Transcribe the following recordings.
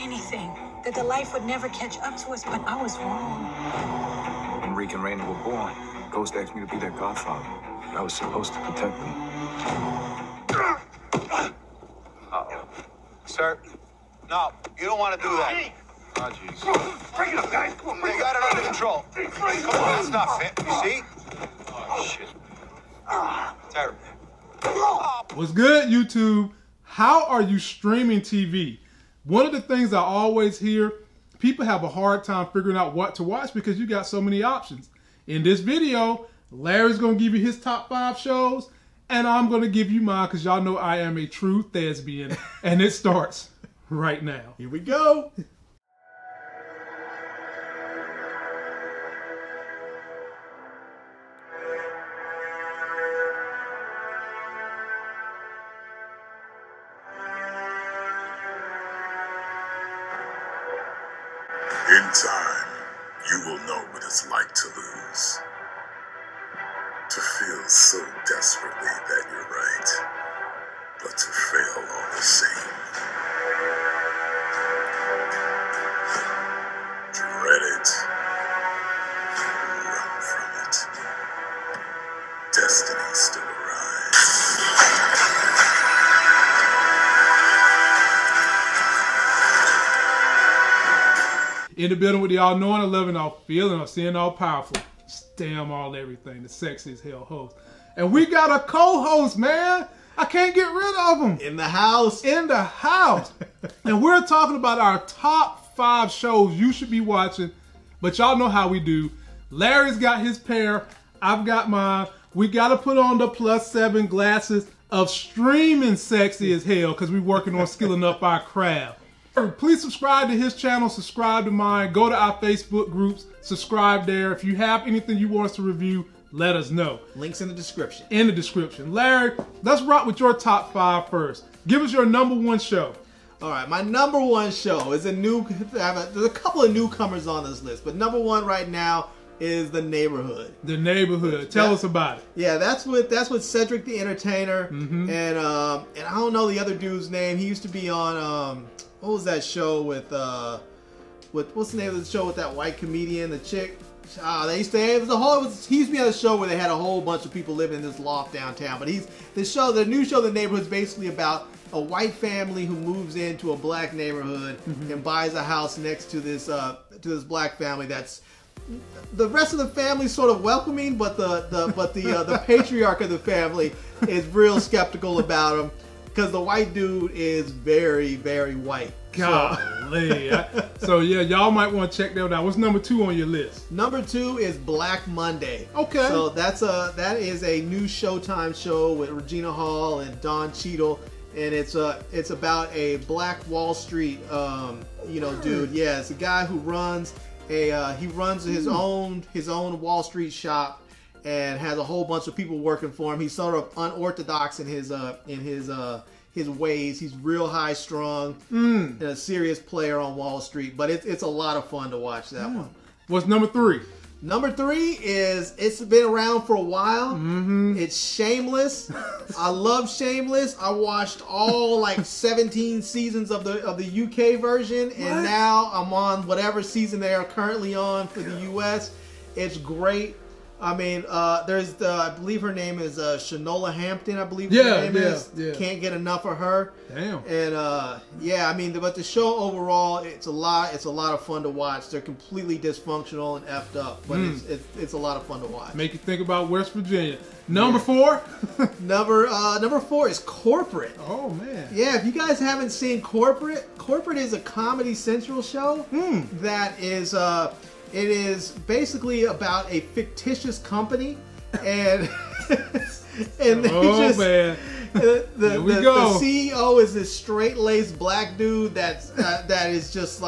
anything, that the life would never catch up to us, but I was wrong. When Reek and Raina were born, Ghost asked me to be their godfather. I was supposed to protect them. Sir, no, you don't want to do that. Oh, jeez. Break it up, guys. Come on, they got it under control. Come on, it's not fit. You see? Oh, shit. Terrible. What's good, YouTube? How are you streaming TV? One of the things I always hear, people have a hard time figuring out what to watch because you got so many options. In this video, Larry's going to give you his top 5 shows, and I'm going to give you mine because y'all know I am a true thespian, and it starts right now. Here we go. In time, you will know what it's like to lose. To feel so desperately that you're right, but to fail all the same. Dread it. Run from it. Destiny still arrives. In the building with the all knowing, all loving, all feeling, all seeing, all powerful. Damn all everything. The sexiest hell host. And we got a co-host, man. I can't get rid of him. In the house. In the house. And we're talking about our top 5 shows you should be watching. But y'all know how we do. Larry's got his pair. I've got mine. We got to put on the +7 glasses of streaming sexy as hell because we're working on skilling up our craft. Please subscribe to his channel, subscribe to mine, go to our Facebook groups, subscribe there. If you have anything you want us to review, let us know. Links in the description. In the description. Larry, let's rock with your top 5 first. Give us your #1 show. All right, my #1 show is there's a couple of newcomers on this list, but #1 right now is The Neighborhood. The Neighborhood. Tell us about it. Yeah, that's with Cedric the Entertainer, and I don't know the other dude's name. He used to be on what was that show with what's the name of the show with that white comedian, the chick? He used to be on a show where they had a whole bunch of people living in this loft downtown. But the new show, The Neighborhood, is basically about a white family who moves into a black neighborhood and buys a house next to this black family. That's the rest of the family sort of welcoming, but the patriarch of the family is real skeptical about him because the white dude is very, very white. Golly. So yeah, y'all might want to check that out. What's #2 on your list? #2 is Black Monday. Okay. So that is a new Showtime show with Regina Hall and Don Cheadle, and it's about a Black Wall Street dude. Yeah, it's a guy who runs his own Wall Street shop and has a whole bunch of people working for him. He's sort of unorthodox in his ways. He's real high strung and a serious player on Wall Street. But it's a lot of fun to watch that one. What's #3? #3 is, it's been around for a while. It's Shameless. I love Shameless. I watched all 17 seasons of the UK version, and now I'm on whatever season they are currently on for the US. It's great. I mean, I believe her name is Shanola Hampton. I believe her name is. Yeah. Can't get enough of her. Damn. And yeah, I mean, but the show overall, it's a lot of fun to watch. They're completely dysfunctional and effed up, but it's a lot of fun to watch. Make you think about West Virginia. #4. Number 4 is Corporate. Oh man. Yeah, if you guys haven't seen Corporate is a Comedy Central show that is. It is basically about a fictitious company, and man. The CEO is this straight-laced black dude that is just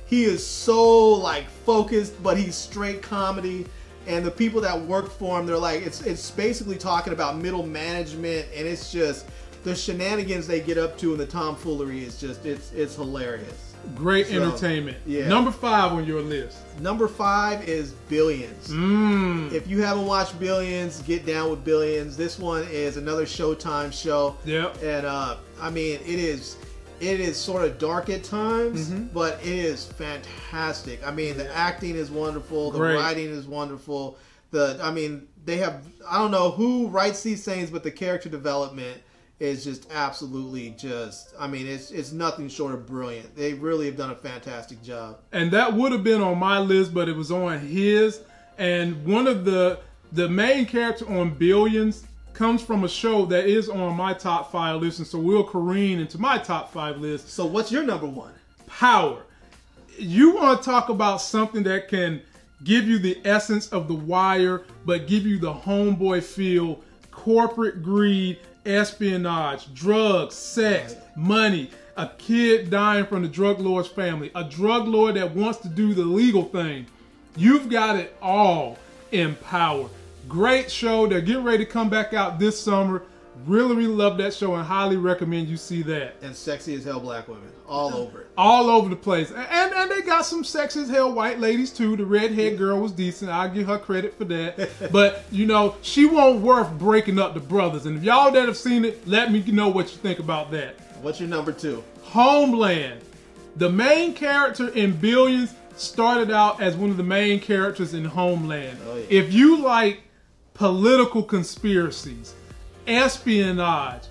he is so focused, but he's straight comedy. And the people that work for him, they're it's basically talking about middle management, and it's just the shenanigans they get up to and the tomfoolery is just it's hilarious. Great entertainment. Yeah. #5 on your list. #5 is Billions. If you haven't watched Billions, get down with Billions. This one is another Showtime show. Yep. And I mean, it is it is sort of dark at times, but it is fantastic. I mean, the acting is wonderful, the writing is wonderful. They have, I don't know who writes these things, but the character development is just absolutely it's nothing short of brilliant. They really have done a fantastic job. And that would have been on my list, but it was on his. And one of the main character on Billions comes from a show that is on my top 5 list, and so we'll careen into my top 5 list. So what's your number 1? Power. You want to talk about something that can give you the essence of The Wire, but give you the homeboy feel, corporate greed, espionage, drugs, sex, money, a kid dying from the drug lord's family, a drug lord that wants to do the legal thing. You've got it all in Power. Great show. They're getting ready to come back out this summer. Really, really love that show and highly recommend you see that. And sexy as hell black women. All over it. All over the place. And they got some sexy as hell white ladies too. The redhead girl was decent. I'll give her credit for that. But, you know, she won't worth breaking up the brothers. And if y'all that have seen it, let me know what you think about that. What's your number 2? Homeland. The main character in Billions started out as one of the main characters in Homeland. Oh, yeah. If you like political conspiracies, espionage,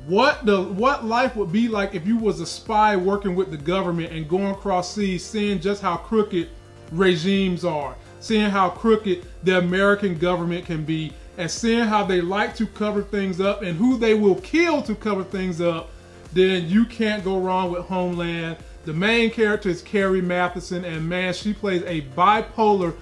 what life would be like if you was a spy working with the government and going across seas, seeing just how crooked regimes are, seeing how crooked the American government can be, and seeing how they like to cover things up and who they will kill to cover things up, then you can't go wrong with Homeland. The main character is Carrie Matheson, and man, she plays a bipolar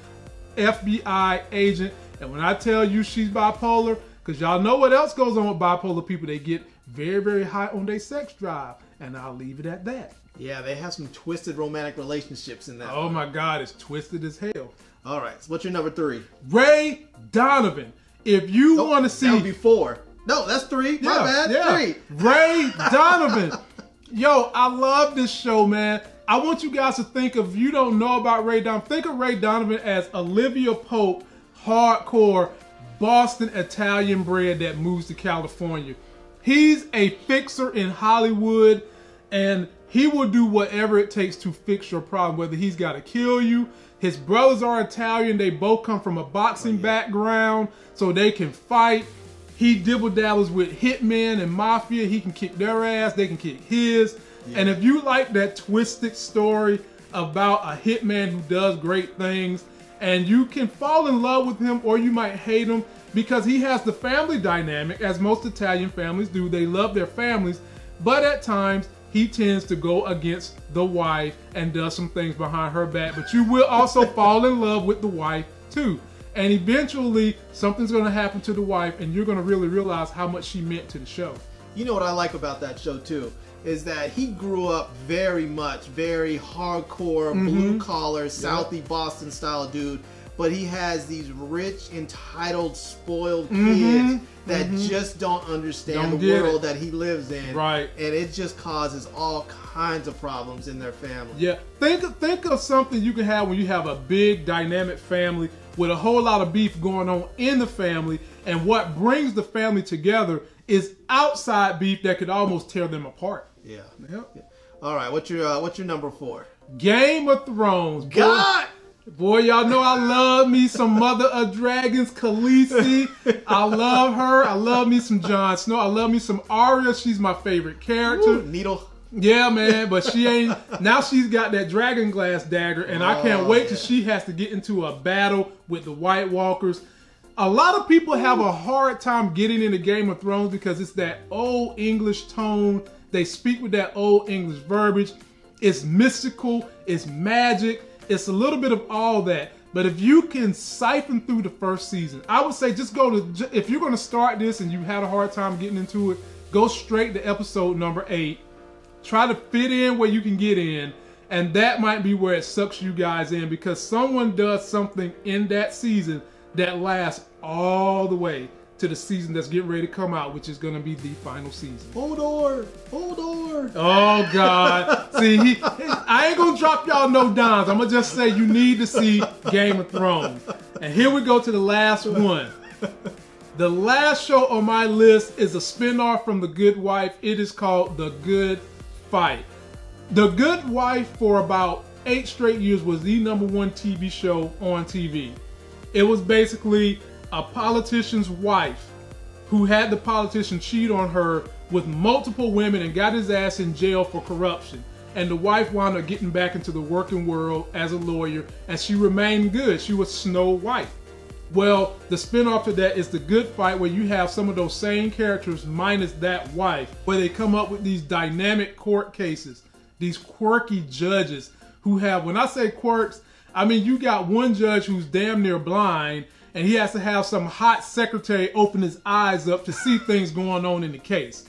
FBI agent. And when I tell you she's bipolar, because y'all know what else goes on with bipolar people, they get very, very high on their sex drive. And I'll leave it at that. Yeah, they have some twisted romantic relationships in that. Oh my God, it's twisted as hell. All right, so what's your number 3? Ray Donovan. If you want to see... That would be 4. No, that's 3. My bad. Yeah. 3. Ray Donovan. Yo, I love this show, man. I want you guys to think of, you don't know about Ray Donovan, think of Ray Donovan as Olivia Pope, hardcore Boston Italian bred that moves to California. He's a fixer in Hollywood, and he will do whatever it takes to fix your problem, whether he's got to kill you. His brothers are Italian. They both come from a boxing background, so they can fight. He dibble-dabbles with hitmen and mafia. He can kick their ass. They can kick his. Yeah. And if you like that twisted story about a hitman who does great things, and you can fall in love with him or you might hate him because he has the family dynamic, as most Italian families do. They love their families, but at times he tends to go against the wife and does some things behind her back. But you will also fall in love with the wife too. And eventually something's going to happen to the wife and you're going to really realize how much she meant to the show. You know what I like about that show too? Is that he grew up very hardcore, blue-collar, Southie Boston style dude, but he has these rich, entitled, spoiled kids that just don't understand the world that he lives in. Right. And it just causes all kinds of problems in their family. Yeah. Think of something you can have when you have a big, dynamic family with a whole lot of beef going on in the family, and what brings the family together is outside beef that could almost tear them apart. Yeah. Yep. Yeah. All right. What's your number 4? Game of Thrones. God. Boy, y'all know I love me some Mother of Dragons, Khaleesi. I love her. I love me some Jon Snow. I love me some Arya. She's my favorite character. Ooh, Needle. Yeah, man, but she ain't. Now she's got that dragon glass dagger, and I can't wait till she has to get into a battle with the White Walkers. A lot of people have a hard time getting into Game of Thrones because it's that old English tone. They speak with that old English verbiage. It's mystical. It's magic. It's a little bit of all that. But if you can siphon through the first season, I would say just go to, if you're going to start this and you had a hard time getting into it, go straight to episode number 8. Try to fit in where you can get in. And that might be where it sucks you guys in, because someone does something in that season that lasts all the way to the season that's getting ready to come out, which is going to be the final season. Hodor! Hodor! Oh, God. See, I ain't going to drop y'all no dimes. I'm going to just say you need to see Game of Thrones. And here we go to the last one. The last show on my list is a spinoff from The Good Wife. It is called The Good fight. The Good Wife for about 8 straight years was the #1 TV show on TV. It was basically a politician's wife who had the politician cheat on her with multiple women and got his ass in jail for corruption. And the wife wound up getting back into the working world as a lawyer, and she remained good. She was Snow White. Well, the spin-off to that is The Good Fight, where you have some of those same characters minus that wife, where they come up with these dynamic court cases, these quirky judges who have, when I say quirks, I mean you got one judge who's damn near blind, and he has to have some hot secretary open his eyes up to see things going on in the case.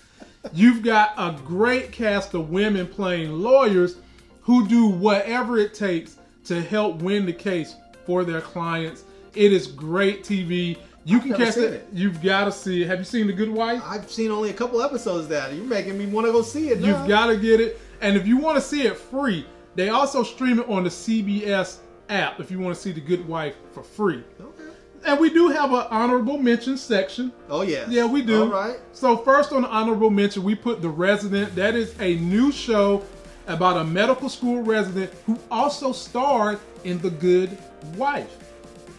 You've got a great cast of women playing lawyers who do whatever it takes to help win the case for their clients. It is great TV. You can catch it. You've got to see it. Have you seen The Good Wife? I've seen only a couple episodes of that. You're making me want to go see it now. You've got to get it. And if you want to see it free, they also stream it on the CBS app if you want to see The Good Wife for free. Okay. And we do have an honorable mention section. Oh, yes. Yeah, we do. All right. So first on the honorable mention, we put The Resident. That is a new show about a medical school resident who also starred in The Good Wife.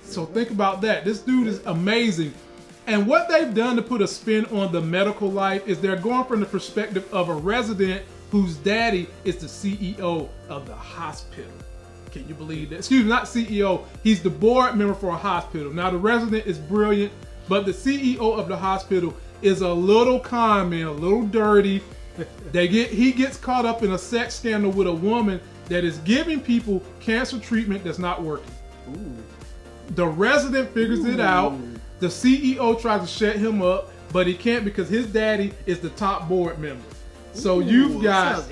So think about that. This dude is amazing. And what they've done to put a spin on the medical life is they're going from the perspective of a resident whose daddy is the CEO of the hospital. Can you believe that? Excuse me, not CEO. He's the board member for a hospital. Now, the resident is brilliant, but the CEO of the hospital is a little con man, a little dirty. He gets caught up in a sex scandal with a woman that is giving people cancer treatment that's not working. Ooh. The resident figures it out. The CEO tries to shut him up, but he can't because his daddy is the top board member. So you've got,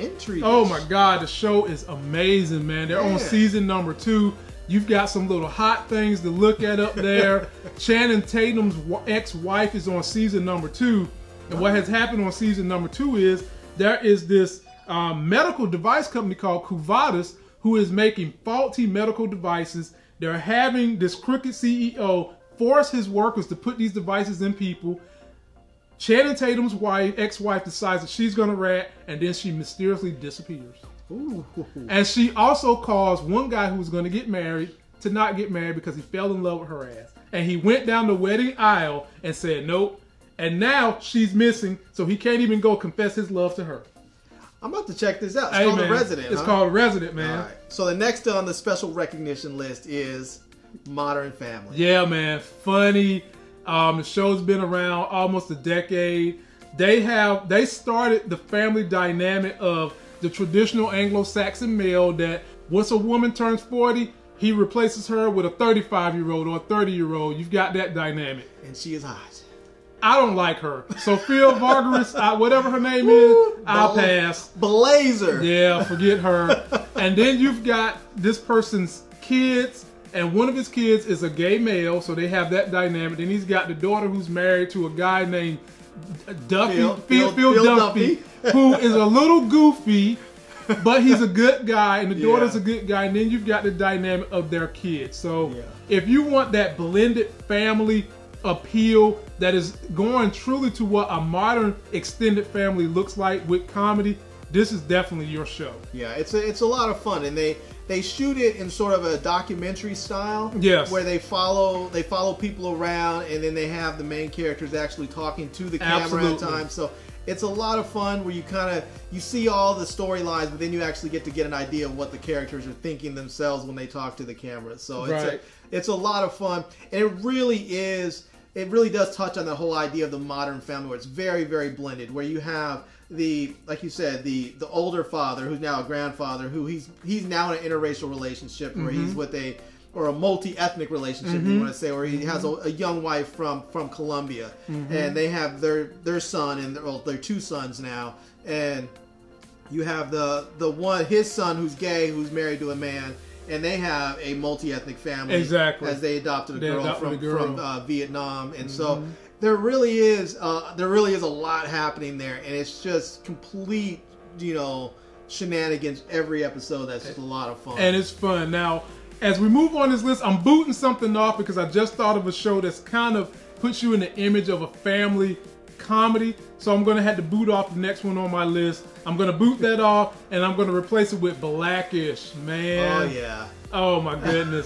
oh my God, the show is amazing, man. They're on season #2. You've got some little hot things to look at up there. Channing Tatum's ex-wife is on season #2. And what has happened on season #2 is there is this medical device company called Cuvatus who is making faulty medical devices. They're having this crooked CEO force his workers to put these devices in people. Channing Tatum's ex-wife decides that she's gonna rat, and then she mysteriously disappears. Ooh. And she also caused one guy who was gonna get married to not get married because he fell in love with her ass. And he went down the wedding aisle and said nope. And now she's missing, so he can't even go confess his love to her. I'm about to check this out. It's called The Resident. It's called Resident, man. All right. So the next on the special recognition list is Modern Family. Yeah, man. Funny. The show's been around almost a decade. They started the family dynamic of the traditional Anglo-Saxon male that once a woman turns 40, he replaces her with a 35-year-old or a 30-year-old. You've got that dynamic. And she is hot. I don't like her. Sophia Vargas, whatever her name is, I'll pass. Blazer. Yeah, forget her. And then you've got this person's kids, and one of his kids is a gay male, so they have that dynamic. Then he's got the daughter who's married to a guy named Phil Duffy, who is a little goofy, but he's a good guy, and the daughter's a good guy. And then you've got the dynamic of their kids. So if you want that blended family appeal that is going truly to what a modern extended family looks like with comedy, this is definitely your show. Yeah, it's a lot of fun, and they shoot it in sort of a documentary style. Yes. Where they follow people around, and then they have the main characters actually talking to the camera at times. So it's a lot of fun where you see all the storylines, but then you actually get to get an idea of what the characters are thinking themselves when they talk to the camera. So it's a lot of fun, and it really does touch on the whole idea of the modern family, where it's very, very blended, where you have like you said, the older father who's now a grandfather, who he's now in an interracial relationship where he's with a multi-ethnic relationship, you want to say, where he has a young wife from Colombia, and they have their son and their 2 sons now, and you have his son who's gay, who's married to a man. And they have a multi-ethnic family, as they adopted a girl from Vietnam, and so there really is a lot happening there, and it's just complete, shenanigans every episode. That's just a lot of fun, and it's fun. Now, as we move on this list, I'm booting something off because I just thought of a show that's kind of puts you in the image of a family comedy, so I'm gonna have to boot off the next one on my list. I'm gonna boot that off, and I'm gonna replace it with Blackish, man. Oh yeah. Oh my goodness.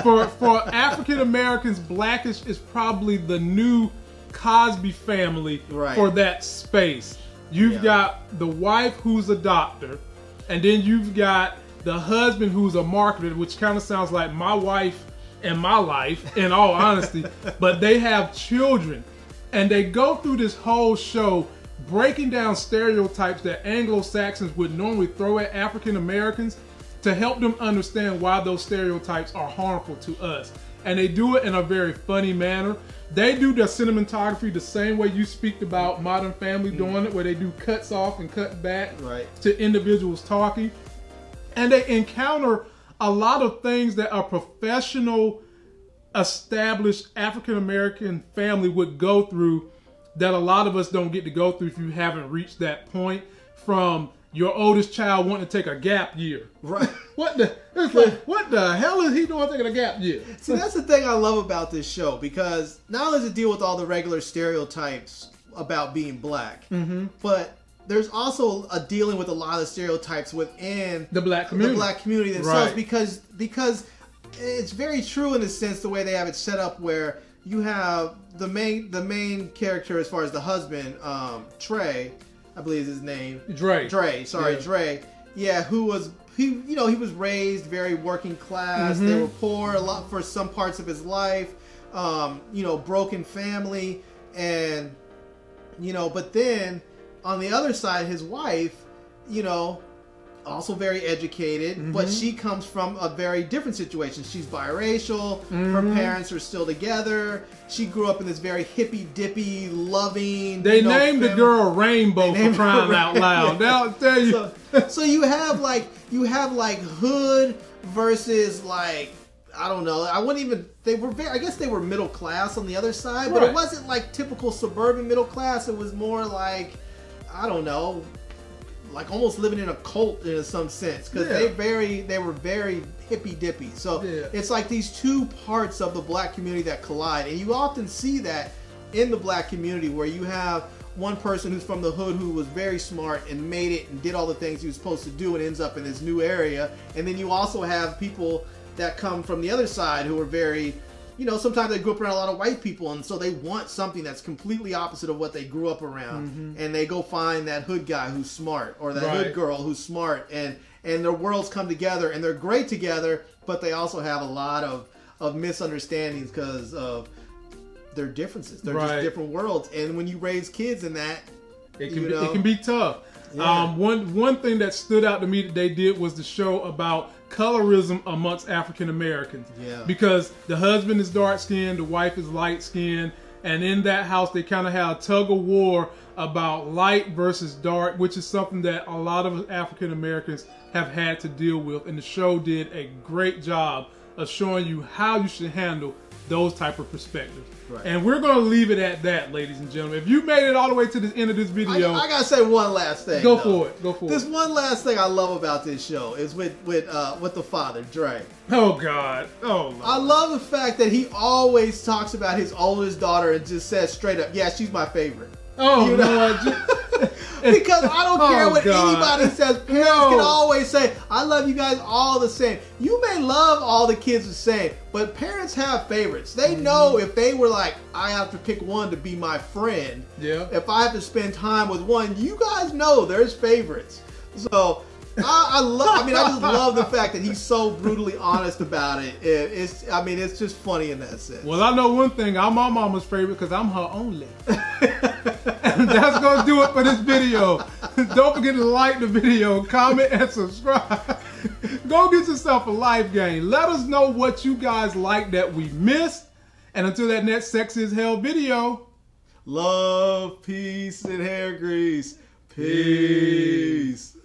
for African Americans, Blackish is probably the new Cosby Family for that space. You've got the wife who's a doctor, and then you've got the husband who's a marketer, which kind of sounds like my wife and my life, in all honesty. But they have children, and they go through this whole show breaking down stereotypes that Anglo-Saxons would normally throw at African Americans to help them understand why those stereotypes are harmful to us. And they do it in a very funny manner. They do their cinematography the same way you speak about Modern Family doing it, where they do cuts off and cut back to individuals talking. And they encounter a lot of things that a professional, established African American family would go through that a lot of us don't get to go through if you haven't reached that point. From your oldest child wanting to take a gap year. Right. It's like, what the hell is he doing taking a gap year? See, that's the thing I love about this show, because not only does it deal with all the regular stereotypes about being black, but there's also a dealing with a lot of the stereotypes within the black community, themselves, because it's very true in the sense the way they have it set up, where you have the main character as far as the husband, Trey, I believe is his name. Dre. Yeah, he was raised very working class. They were poor a lot for some parts of his life. Broken family, and but then on the other side, his wife, also very educated, but she comes from a very different situation. She's biracial. Her parents are still together. She grew up in this very hippy-dippy, loving. They named the girl Rainbow for crying out loud. Now I'll tell you. So you have like hood versus like, I don't know. I wouldn't even. I guess they were middle class on the other side, but it wasn't like typical suburban middle class. It was more like, I don't know, like almost living in a cult in some sense, because they were very hippy dippy. So it's like these two parts of the black community that collide, and you often see that in the black community, where you have one person who's from the hood who was very smart and made it and did all the things he was supposed to do and ends up in this new area, and then you also have people that come from the other side who are very, sometimes they grew up around a lot of white people, and so they want something that's completely opposite of what they grew up around, and they go find that hood guy who's smart, or that hood girl who's smart, and their worlds come together, and they're great together, but they also have a lot of misunderstandings because of their differences. They're just different worlds, and when you raise kids in that, it can be tough. Yeah. One thing that stood out to me that they did was the show about colorism amongst African Americans. Yeah. Because the husband is dark skinned, the wife is light skinned, and in that house they kind of had a tug of war about light versus dark, which is something that a lot of African Americans have had to deal with. And the show did a great job of showing you how you should handle those type of perspectives. Right. And we're going to leave it at that, ladies and gentlemen. If you made it all the way to the end of this video, I gotta say one last thing. Go for it. This one last thing I love about this show is with the father, Dre. Oh God. Oh Lord. I love the fact that he always talks about his oldest daughter and just says straight up, "Yeah, she's my favorite." Oh Lord. Because I don't care what anybody says. Parents can always say, "I love you guys all the same." You may love all the kids the same, but parents have favorites. They know if they were like, "I have to pick one to be my friend." Yeah. If I have to spend time with one, you guys know there's favorites. So I just love the fact that he's so brutally honest about it. It's just funny in that sense. Well, I know one thing. I'm my mama's favorite because I'm her only. And that's going to do it for this video. Don't forget to like the video, comment, and subscribe. Go get yourself a life game. Let us know what you guys like that we missed. And until that next Sexy as Hell video, love, peace, and hair grease. Peace.